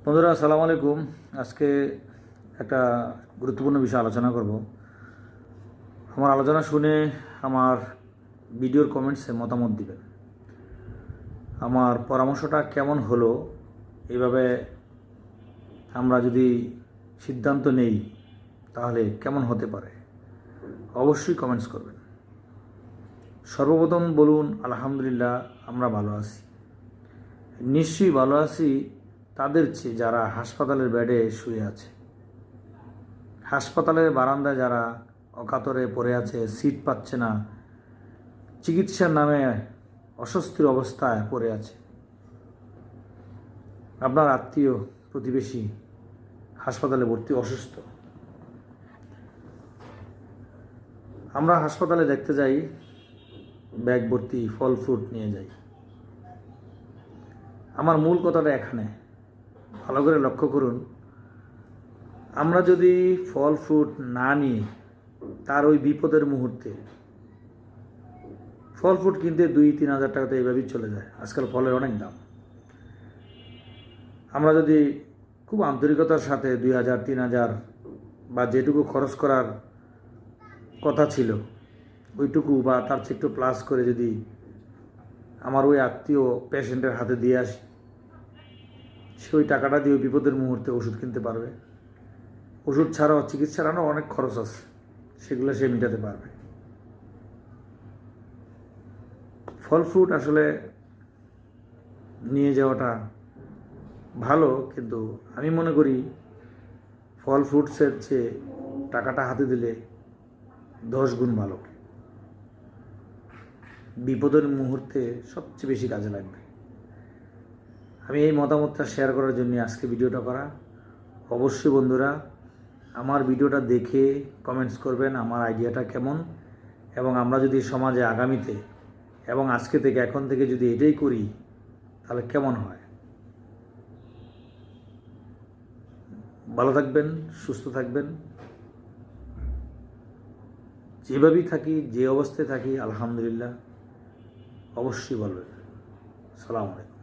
বন্ধুরা আসসালামু আলাইকুম। আজকে একটা গুরুত্বপূর্ণ বিষয় আলোচনা করব। আমার আলোচনা শুনে আমার ভিডিওর কমেন্টসে মতামত দিবেন। আমার পরামর্শটা কেমন হলো, এইভাবে আমরা যদি সিদ্ধান্ত নেই তাহলে কেমন হতে পারে, অবশ্যই কমেন্টস করবেন। সর্বপ্রথম বলুন আলহামদুলিল্লাহ, আমরা ভালো আছি। নিশ্চয়ই ভালো আছি তাদের চেয়ে যারা হাসপাতালের বেডে শুয়ে আছে, হাসপাতালের বারান্দায় যারা অকাতরে পড়ে আছে, সিট পাচ্ছে না, চিকিৎসার নামে অস্বস্তির অবস্থায় পড়ে আছে। আপনার আত্মীয় প্রতিবেশী হাসপাতালে ভর্তি, অসুস্থ। আমরা হাসপাতালে দেখতে যাই, ব্যাগ ভর্তি ফল ফ্রুট নিয়ে যাই। আমার মূল কথাটা এখানে, ভালো করে লক্ষ্য করুন। আমরা যদি ফল ফ্রুট না নিই, তার ওই বিপদের মুহূর্তে ফল ফ্রুট কিনতে 2-3 হাজার টাকাতে এইভাবেই চলে যায়। আজকাল ফলের অনেক দাম। আমরা যদি খুব আন্তরিকতার সাথে 2,000-3,000 বা যেটুকু খরচ করার কথা ছিল ওইটুকু বা তার চেয়ে একটু প্লাস করে যদি আমার ওই আত্মীয় পেশেন্টের হাতে দিয়ে আসি, সে ওই টাকাটা দিয়ে ওই বিপদের মুহূর্তে ওষুধ কিনতে পারবে। ওষুধ ছাড়াও চিকিৎসার আরও অনেক খরচ আছে, সেগুলো সে মেটাতে পারবে। ফল ফ্রুট আসলে নিয়ে যাওয়াটা ভালো, কিন্তু আমি মনে করি ফল ফ্রুটসের চেয়ে টাকাটা হাতে দিলে 10 গুণ ভালো। বিপদের মুহূর্তে সবচেয়ে বেশি কাজে লাগবে। আমি এই মতামতটা শেয়ার করার জন্য আজকে ভিডিওটা করা। অবশ্যই বন্ধুরা আমার ভিডিওটা দেখে কমেন্টস করবেন আমার আইডিয়াটা কেমন, এবং আমরা যদি সমাজে আগামীতে এবং আজকে থেকে এখন থেকে যদি এটাই করি তাহলে কেমন হয়। ভালো থাকবেন, সুস্থ থাকবেন। যেভাবেই থাকি, যে অবস্থায় থাকি, আলহামদুলিল্লাহ অবশ্যই বলবেন। আসসালামু আলাইকুম।